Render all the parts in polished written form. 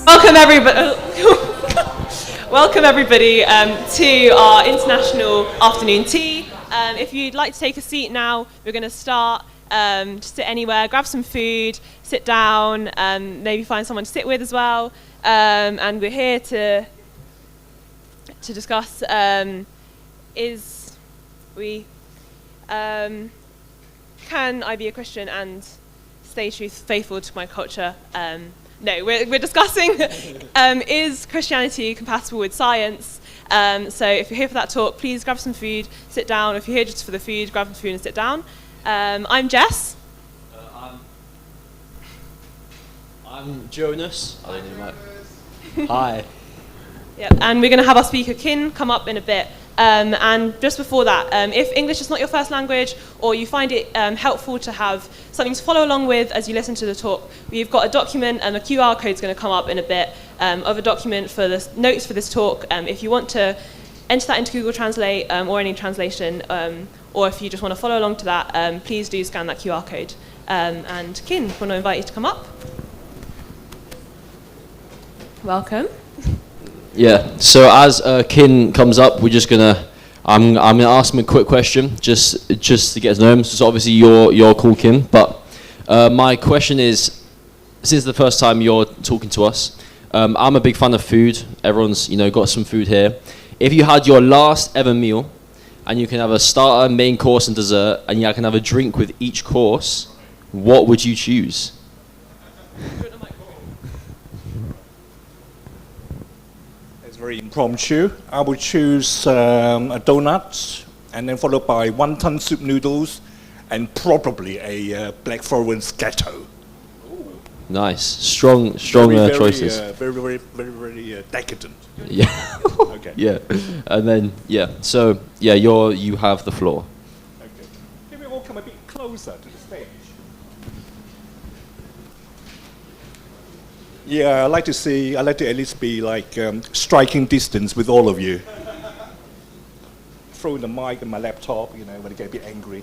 Welcome everybody. Welcome everybody to our international afternoon tea. If you'd like to take a seat now, we're going to start. Just sit anywhere, grab some food, sit down, maybe find someone to sit with as well. And we're here to discuss can I be a Christian and stay faithful to my culture? No, we're discussing is Christianity compatible with science? So if you're here for that talk, please grab some food, sit down. If you're here just for the food, grab some food and sit down. I'm Jess. I'm Jonas. I don't know. Hi. Yeah, and we're going to have our speaker Kin come up in a bit. And just before that, if English is not your first language, or you find it helpful to have something to follow along with as you listen to the talk, we've got a document and a QR code is going to come up in a bit of a document for the notes for this talk. If you want to enter that into Google Translate or any translation, or if you just want to follow along to that, please do scan that QR code. And Kin, I want to invite you to come up. Welcome. Yeah. So as Kin comes up, I'm gonna ask him a quick question, just to get to know him. So obviously you're cool, Kin. But my question is, since the first time you're talking to us, I'm a big fan of food. Everyone's got some food here. If you had your last ever meal, and you can have a starter, main course, and dessert, and you can have a drink with each course, what would you choose? It's very impromptu. I would choose a donut, and then followed by wonton soup noodles, and probably a black forest ghetto. Nice, strong choices. Very decadent. Yeah. Okay. Yeah, and then So you have the floor. Okay. Can we all come a bit closer to the stage? Yeah, I like to at least be like striking distance with all of you. Throw the mic and my laptop, when I get a bit angry.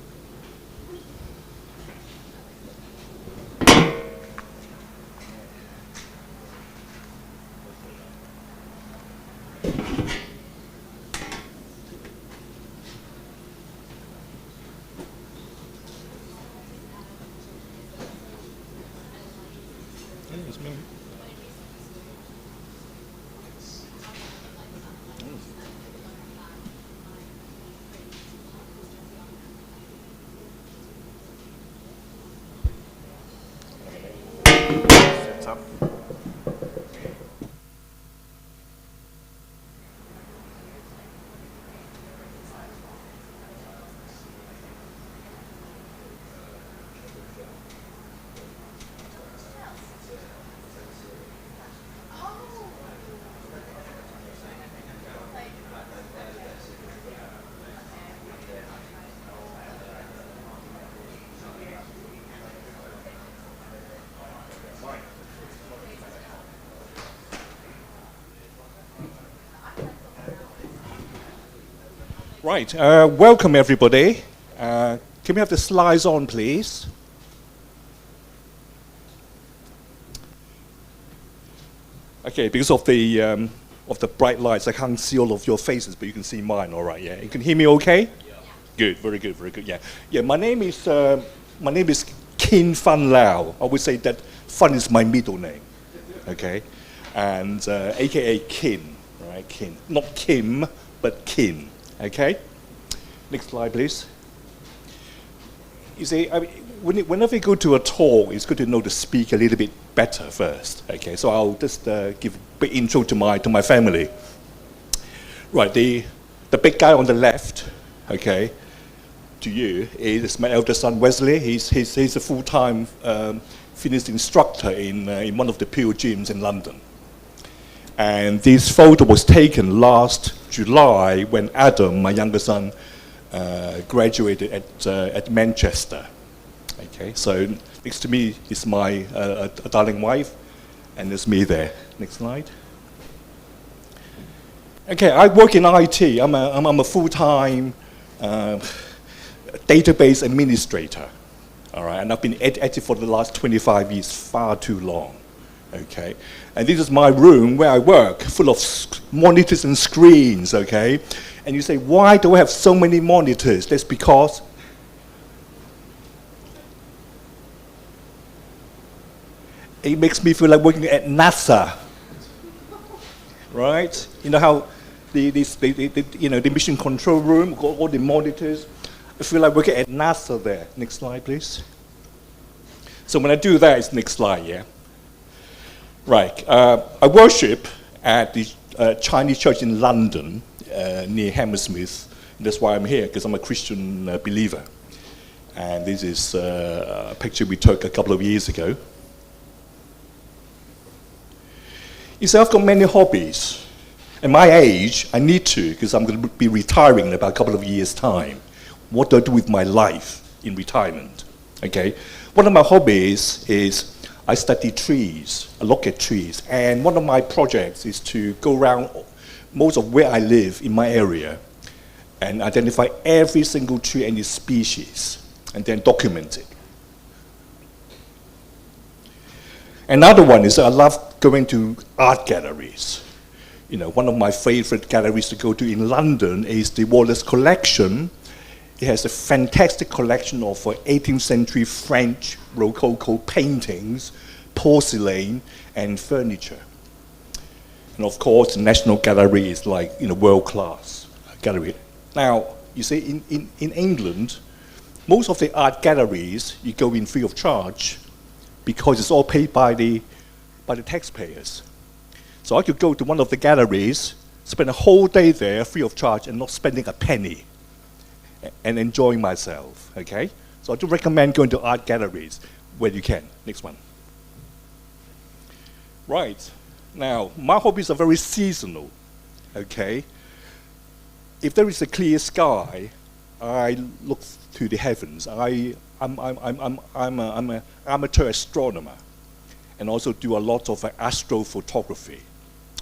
Right, welcome everybody. Can we have the slides on, please? Okay, because of the bright lights, I can't see all of your faces, but you can see mine. All right, yeah. You can hear me, okay? Yeah. Good, very good, very good. Yeah, yeah. My name is Kin Fan Lau. I would say that Fan is my middle name, okay, and AKA Kin, right? Kin, not Kim, but Kin. Okay, next slide, please. You see, whenever you go to a talk, it's good to know the speaker a little bit better first. Okay, so I'll just give a big intro to my family. Right, the big guy on the left, okay, to you is my eldest son Wesley. He's a full-time fitness instructor in one of the pure gyms in London. And this photo was taken last July when Adam, my younger son, graduated at Manchester. Okay, so next to me is my darling wife, and there's me there. Next slide. Okay, I work in IT. I'm a full-time database administrator. All right, and I've been at it for the last 25 years, far too long. Okay, and this is my room where I work, full of monitors and screens, okay? And you say, why do I have so many monitors? That's because it makes me feel like working at NASA, right? You know how the mission control room, got all the monitors. I feel like working at NASA there. Next slide, please. So when I do that, it's next slide, yeah? Right, I worship at the Chinese church in London, near Hammersmith. That's why I'm here, because I'm a Christian believer. And this is a picture we took a couple of years ago. You see, I've got many hobbies. At my age, I need to, because I'm going to be retiring in about a couple of years' time. What do I do with my life in retirement? Okay, one of my hobbies is I study trees, I look at trees, and one of my projects is to go around most of where I live in my area and identify every single tree and its species, and then document it. Another one is I love going to art galleries. You know, one of my favorite galleries to go to in London is the Wallace Collection. It has a fantastic collection of 18th century French Rococo paintings, porcelain, and furniture. And of course, the National Gallery is like, world-class gallery. Now, you see, in England, most of the art galleries, you go in free of charge because it's all paid by the taxpayers. So I could go to one of the galleries, spend a whole day there free of charge and not spending a penny and enjoying myself, okay? So I do recommend going to art galleries where you can. Next one. Right, now, my hobbies are very seasonal, okay? If there is a clear sky, I look to the heavens. I'm an amateur astronomer and also do a lot of astrophotography.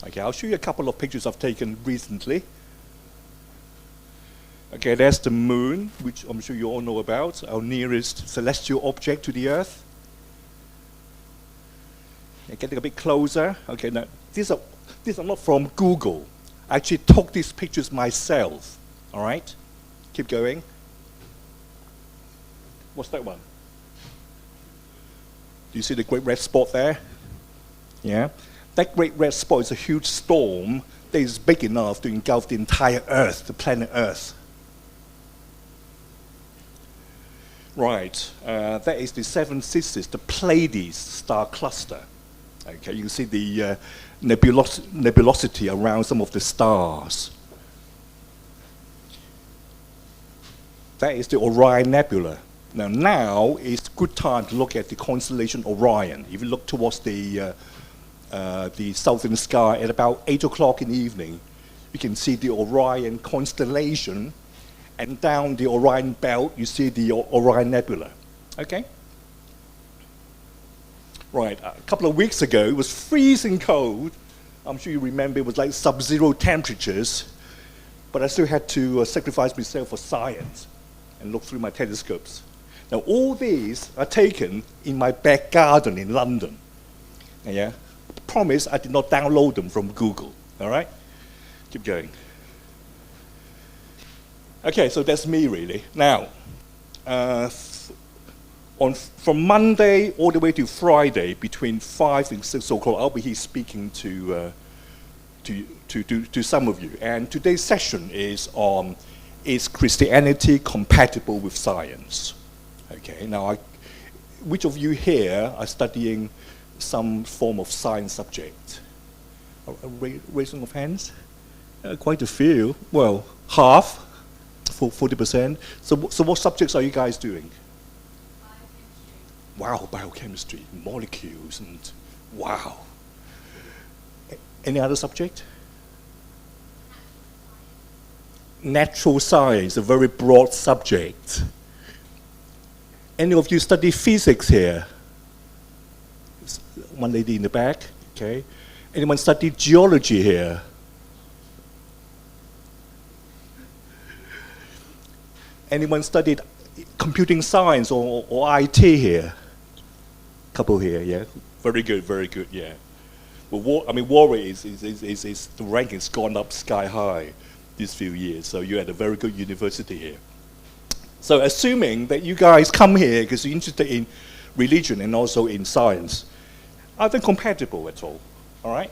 Okay, I'll show you a couple of pictures I've taken recently. Okay, there's the moon, which I'm sure you all know about, our nearest celestial object to the Earth. Okay, getting a bit closer. Okay, now these are not from Google. I actually took these pictures myself. All right, keep going. What's that one? Do you see the great red spot there? Yeah, that great red spot is a huge storm that is big enough to engulf the entire Earth, the planet Earth. Right, that is the Seven Sisters, the Pleiades star cluster. Okay, you can see the nebulosity around some of the stars. That is the Orion Nebula. Now is a good time to look at the constellation Orion. If you look towards the southern sky at about 8 o'clock in the evening, you can see the Orion constellation. And down the Orion belt, you see the Orion Nebula. Okay? Right, a couple of weeks ago, it was freezing cold. I'm sure you remember it was like sub-zero temperatures. But I still had to sacrifice myself for science and look through my telescopes. Now, all these are taken in my back garden in London. Yeah? I promise I did not download them from Google. All right? Keep going. Okay, so that's me really. Now, from Monday all the way to Friday, between 5 and 6 o'clock, I'll be here speaking to some of you. And today's session is on, is Christianity compatible with science? Okay, now, which of you here are studying some form of science subject? Raising of hands? Quite a few. Well, half. 40%. So what subjects are you guys doing? Wow, biochemistry, molecules, and wow. Any other subject? Natural science, a very broad subject. Any of you study physics here? One lady in the back, okay. Anyone study geology here? Anyone studied computing science or IT here? Couple here, yeah. Very good, yeah. Well, Warwick is the ranking's gone up sky high these few years. So you're at a very good university here. So assuming that you guys come here because you're interested in religion and also in science, are they compatible at all? All right.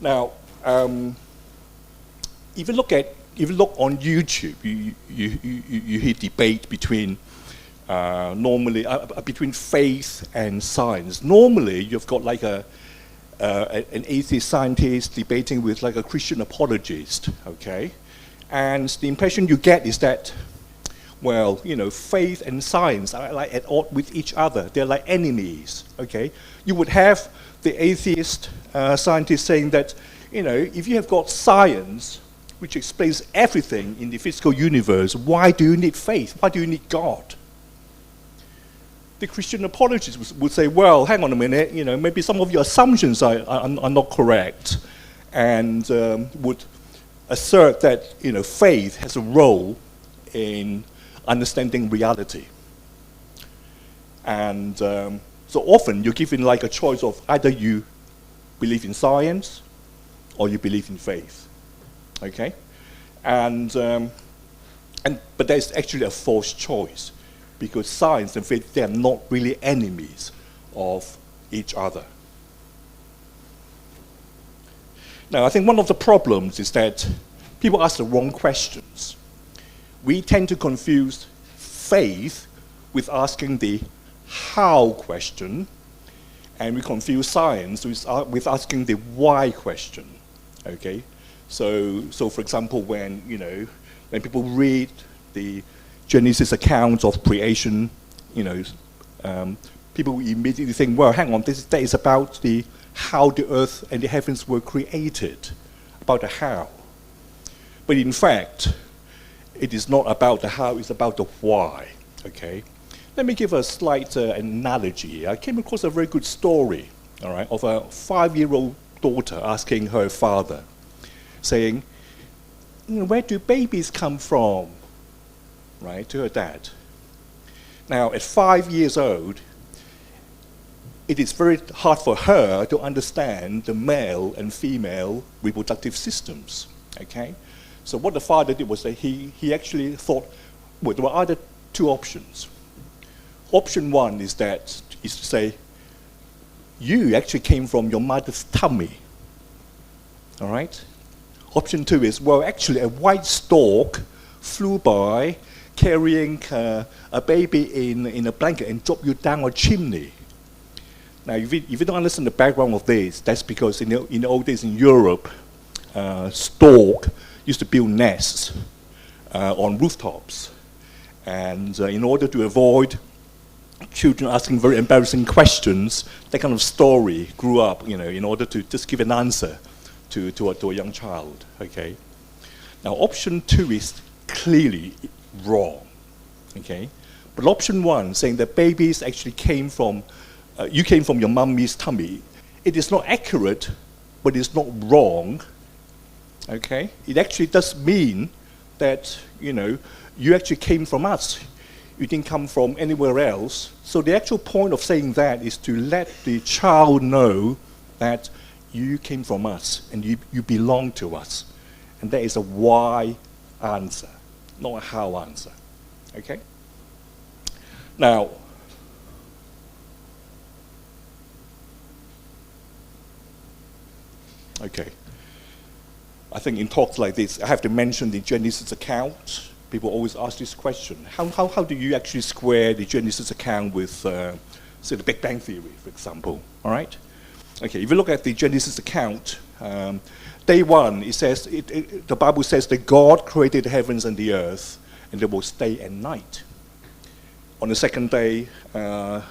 Now, if you look on YouTube, you hear debate between normally between faith and science. Normally, you've got like an atheist scientist debating with like a Christian apologist, okay? And the impression you get is that, well, faith and science are like at odds with each other. They're like enemies, okay? You would have the atheist scientist saying that, if you have got science, which explains everything in the physical universe, why do you need faith? Why do you need God? The Christian apologists would say, well, hang on a minute, maybe some of your assumptions are not correct, and would assert that, faith has a role in understanding reality. And so often you're given like a choice of either you believe in science or you believe in faith, okay? But there's actually a false choice, because science and faith, they are not really enemies of each other. Now, I think one of the problems is that people ask the wrong questions. We tend to confuse faith with asking the how question, and we confuse science with asking the why question, okay? So for example, when people read the Genesis account of creation, people immediately think, well, hang on, that is about the how the earth and the heavens were created, about the how. But in fact, it is not about the how, it's about the why, okay? Let me give a slight analogy. I came across a very good story, all right, of a 5-year-old daughter asking her father, saying, where do babies come from? Right, to her dad. Now, at 5 years old, it is very hard for her to understand the male and female reproductive systems, okay? So what the father did was that he actually thought, well, there were either two options. Option one is to say, you actually came from your mother's tummy, all right? Option two is, well, actually a white stork flew by carrying a baby in a blanket and dropped you down a chimney. Now, if you don't understand the background of this, that's because in the old days in Europe, stork used to build nests on rooftops. And in order to avoid children asking very embarrassing questions, that kind of story grew up, in order to just give an answer to a young child, okay? Now, option two is clearly wrong, okay? But option one, saying that babies actually came from, you came from your mummy's tummy, it is not accurate, but it's not wrong, okay? It actually does mean that, you actually came from us. You didn't come from anywhere else. So the actual point of saying that is to let the child know that you came from us and you belong to us. And that is a why answer, not a how answer, okay? Now, okay, I think in talks like this, I have to mention the Genesis account. People always ask this question. How do you actually square the Genesis account with, say, the Big Bang Theory, for example, all right? Okay, if you look at the Genesis account, day one, it says, the Bible says that God created the heavens and the earth, and there was day and night. On the second day, the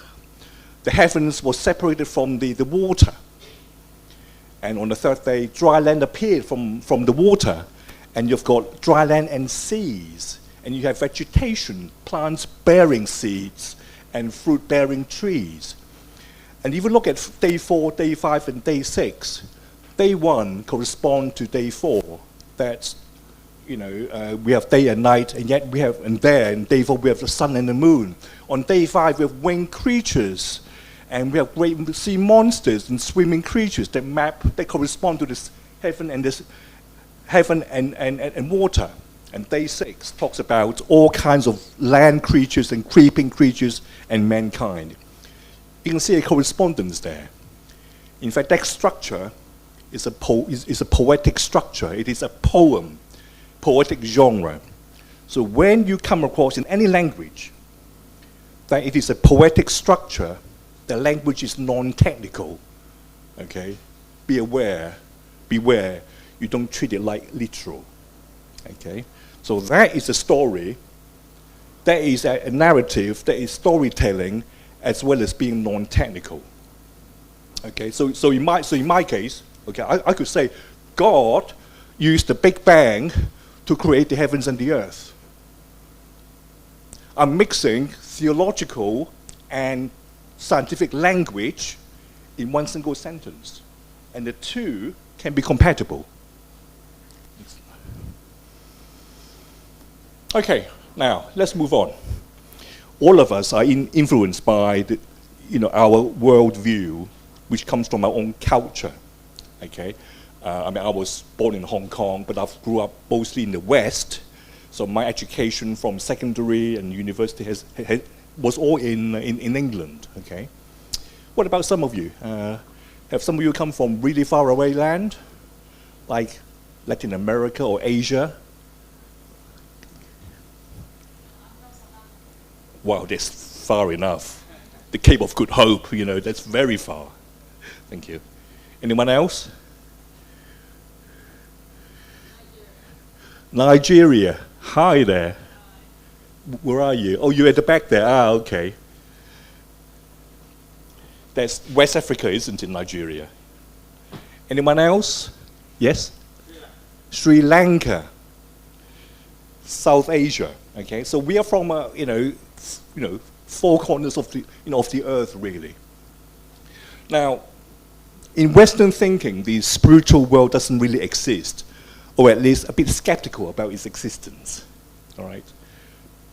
heavens were separated from the water. And on the third day, dry land appeared from the water. And you've got dry land and seas. And you have vegetation, plants bearing seeds, and fruit-bearing trees. And if you look at day 4, day 5, and day 6, day 1 corresponds to day 4. That's, we have day and night, and yet in day 4 we have the sun and the moon. On day 5 we have winged creatures, And we have great sea monsters and swimming creatures that correspond to this heaven and water. And day 6 talks about all kinds of land creatures and creeping creatures and mankind. You can see a correspondence there. In fact, that structure is a poetic structure. It is a poem, poetic genre. So when you come across in any language that it is a poetic structure, the language is non-technical. Okay? Beware, you don't treat it like literal. Okay? So that is a story, that is a narrative, that is storytelling, as well as being non-technical. Okay, so in my case, okay, I could say God used the Big Bang to create the heavens and the earth. I'm mixing theological and scientific language in one single sentence, and the two can be compatible. Okay, now let's move on. All of us are influenced by our worldview, which comes from our own culture. Okay, I was born in Hong Kong, but I grew up mostly in the West. So my education from secondary and university was all in England. Okay, what about some of you? Have some of you come from really far away land, like Latin America or Asia? Wow, that's far enough. The Cape of Good Hope, that's very far. Thank you. Anyone else? Nigeria. Hi there. Where are you? Oh, you're at the back there. Okay. That's West Africa, isn't it, Nigeria? Anyone else? Yes? Sri Lanka. South Asia. Okay, so we are from four corners of the earth, really. Now, in Western thinking, the spiritual world doesn't really exist, or at least a bit skeptical about its existence. All right,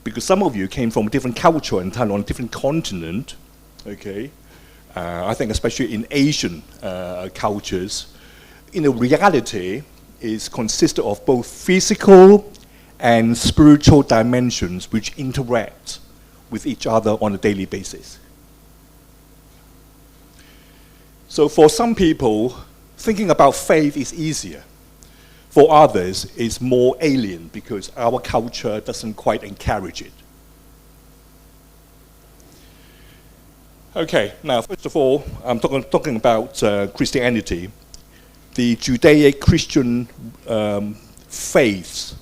because some of you came from a different culture and on a different continent. Okay, I think especially in Asian cultures, reality is consisted of both physical and spiritual dimensions which interact with each other on a daily basis. So for some people, thinking about faith is easier. For others, it's more alien because our culture doesn't quite encourage it. Okay, now first of all, I'm talking about Christianity. The Judaic-Christian faiths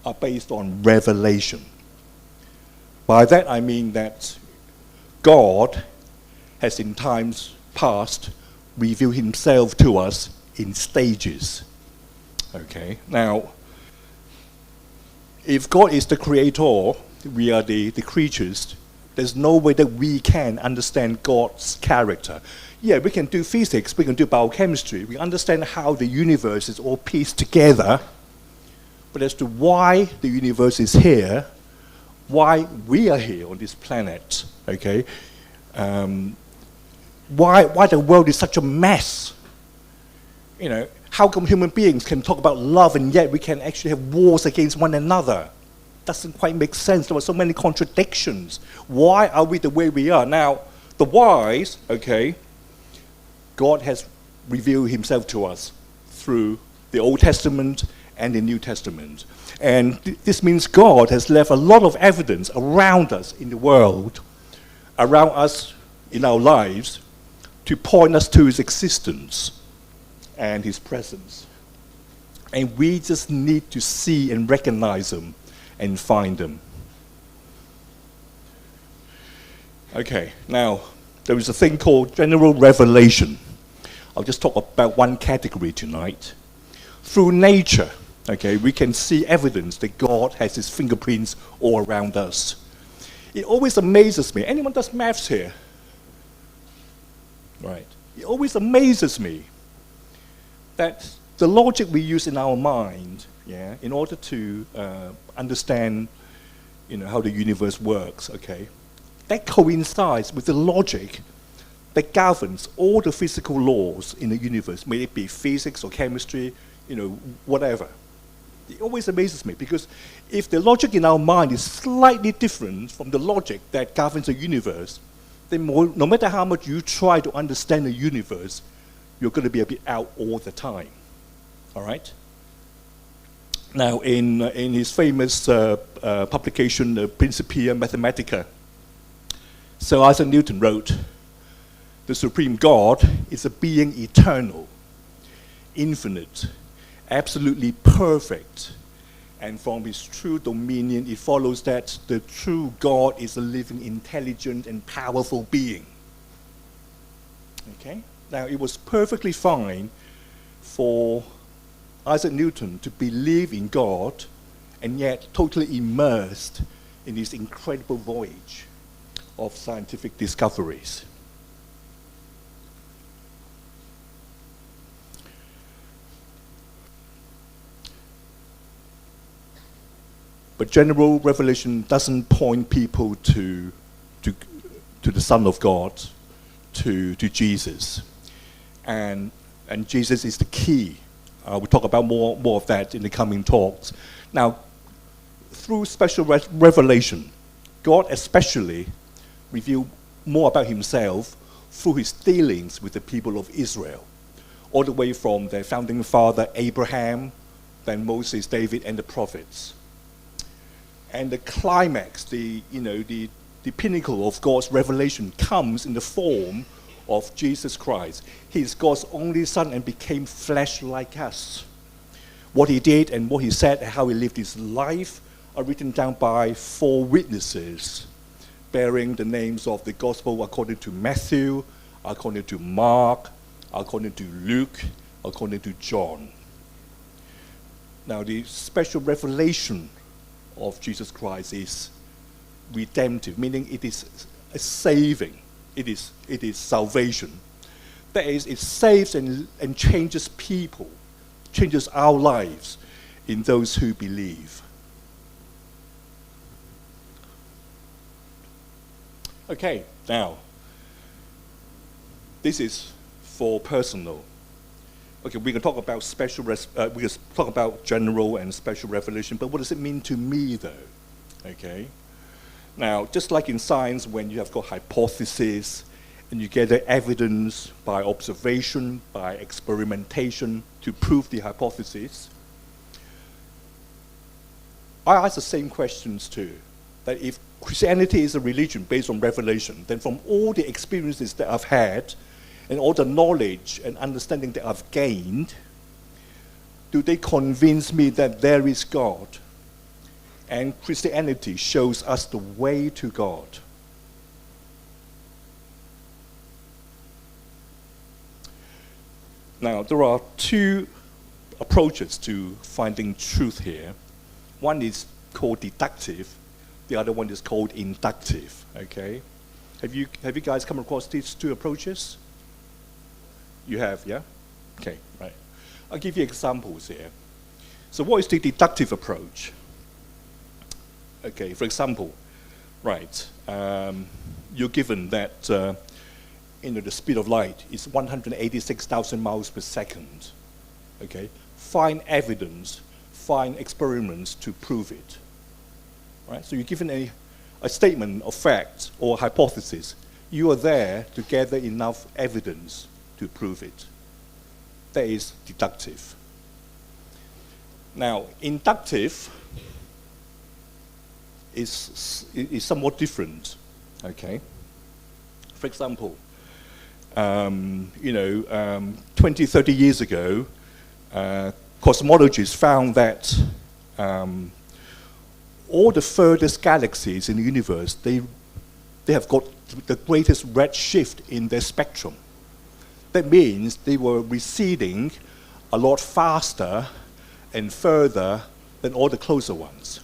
are based on revelation. By that I mean that God has in times past revealed himself to us in stages. Okay, now, if God is the creator, we are the creatures, there's no way that we can understand God's character. Yeah, we can do physics, we can do biochemistry, we understand how the universe is all pieced together, but as to why the universe is here, why we are here on this planet, okay? Why the world is such a mess? How come human beings can talk about love and yet we can actually have wars against one another? Doesn't quite make sense. There are so many contradictions. Why are we the way we are? Now, the whys, okay, God has revealed himself to us through the Old Testament and the New Testament. And this means God has left a lot of evidence around us in the world, around us in our lives, to point us to his existence and his presence. And we just need to see and recognize them and find them. Okay, now, there is a thing called general revelation. I'll just talk about one category tonight. Through nature, okay, we can see evidence that God has his fingerprints all around us. It always amazes me. Anyone does maths here? Right. It always amazes me that the logic we use in our mind, in order to understand, how the universe works, okay, that coincides with the logic that governs all the physical laws in the universe, may it be physics or chemistry, whatever. It always amazes me, because if the logic in our mind is slightly different from the logic that governs the universe, then no matter how much you try to understand the universe, you're going to be a bit out all the time. All right? Now, in his famous publication, Principia Mathematica, Sir Isaac Newton wrote, "The supreme God is a being eternal, infinite, absolutely perfect, and from his true dominion it follows that the true God is a living, intelligent, and powerful being." Okay? Now, it was perfectly fine for Isaac Newton to believe in God and yet totally immersed in this incredible voyage of scientific discoveries. But general revelation doesn't point people to the Son of God, to Jesus. And Jesus is the key. We'll talk about more of that in the coming talks. Now, through special revelation, God especially revealed more about himself through his dealings with the people of Israel, all the way from their founding father Abraham, then Moses, David, and the prophets. And the climax, the pinnacle of God's revelation comes in the form of Jesus Christ. He is God's only Son and became flesh like us. What he did and what he said and how he lived his life are written down by 4 witnesses, bearing the names of the Gospel according to Matthew, according to Mark, according to Luke, according to John. Now, the special revelation of Jesus Christ is redemptive, meaning it is a saving. It is salvation. That is, it saves and changes people, changes our lives in those who believe. Okay, now, this is for personal. Okay, we can talk about we can talk about general and special revelation, but what does it mean to me, though? Okay. Now, just like in science, when you have got hypotheses and you gather evidence by observation, by experimentation to prove the hypothesis, I ask the same questions too. That if Christianity is a religion based on revelation, then from all the experiences that I've had and all the knowledge and understanding that I've gained, do they convince me that there is God? And Christianity shows us the way to God. Now, there are 2 approaches to finding truth here. One is called deductive, the other one is called inductive. Okay? Have you guys come across these 2 approaches? You have, yeah? Okay, right. I'll give you examples here. So what is the deductive approach? Okay, for example, right, you're given that the speed of light is 186,000 miles per second. Okay, find evidence, find experiments to prove it. Right, so you're given a statement of fact or hypothesis. You are there to gather enough evidence to prove it. That is deductive. Now, inductive is somewhat different, okay? For example, 20, 30 years ago, cosmologists found that all the furthest galaxies in the universe, they have got the greatest redshift in their spectrum. That means they were receding a lot faster and further than all the closer ones.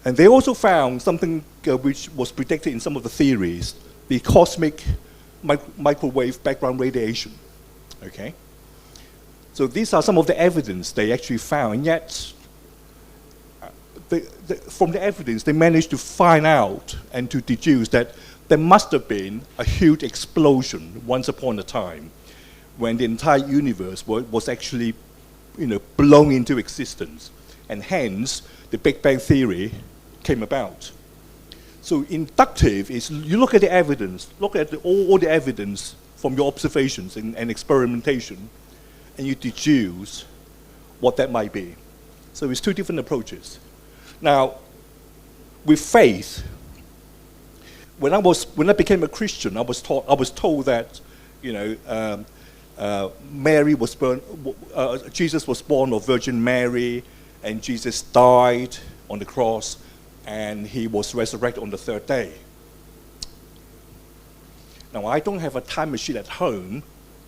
And they also found something which was predicted in some of the theories, the cosmic microwave background radiation. Okay? So these are some of the evidence they actually found, and yet from the evidence they managed to find out and to deduce that there must have been a huge explosion once upon a time when the entire universe was actually, blown into existence. And hence, the Big Bang Theory came about. So inductive is, you look at the evidence, look at all the evidence from your observations and experimentation, and you deduce what that might be. So it's two different approaches. Now, with faith, when I became a Christian, I was told that, Mary was born, Jesus was born of Virgin Mary, and Jesus died on the cross, and he was resurrected on the third day. Now, I don't have a time machine at home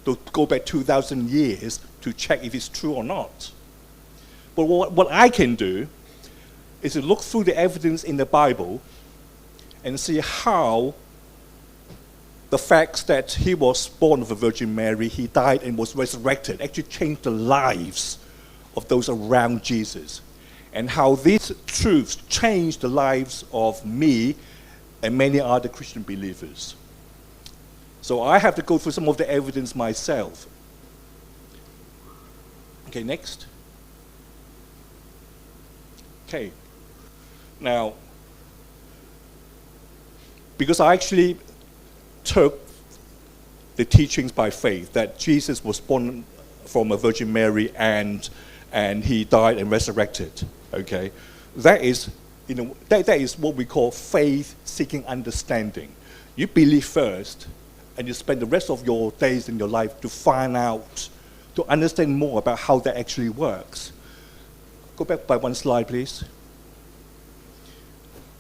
to go back 2,000 years to check if it's true or not. But what I can do is to look through the evidence in the Bible and see how the facts that he was born of a Virgin Mary, he died and was resurrected, actually changed the lives of those around Jesus. And how these truths changed the lives of me and many other Christian believers. So I have to go through some of the evidence myself. Okay, next. Okay. Now, because I actually took the teachings by faith that Jesus was born from a Virgin Mary and he died and resurrected. Okay, that is what we call faith-seeking understanding. You believe first, and you spend the rest of your days in your life to find out, to understand more about how that actually works. Go back by one slide, please.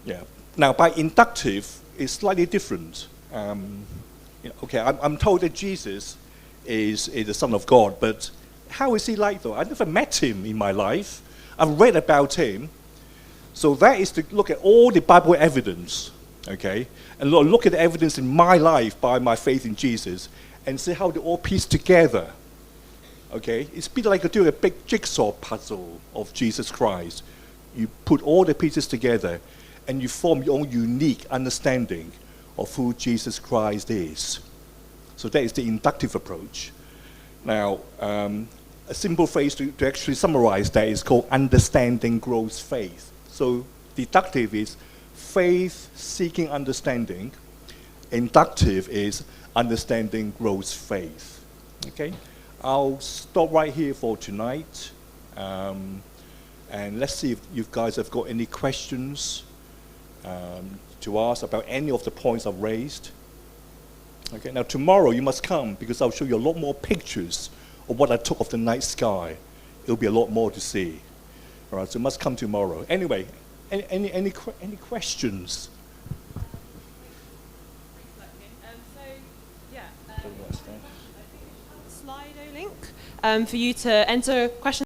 Yeah. Now, by inductive, it's slightly different. Okay, I'm told that Jesus is the Son of God, but how is he like, though? I never met him in my life. I've read about him. So that is to look at all the Bible evidence, okay? And look at the evidence in my life by my faith in Jesus and see how they all piece together, okay? It's a bit like doing a big jigsaw puzzle of Jesus Christ. You put all the pieces together and you form your own unique understanding of who Jesus Christ is. So that is the inductive approach. Now, a simple phrase to actually summarize that is called understanding grows faith. So deductive is faith seeking understanding. Inductive is understanding grows faith. Okay? I'll stop right here for tonight. And let's see if you guys have got any questions to ask about any of the points I've raised. Okay, now tomorrow you must come because I'll show you a lot more pictures of what I took of the night sky. It'll be a lot more to see. All right, so you must come tomorrow. Anyway, any questions? Slido link for you to enter questions.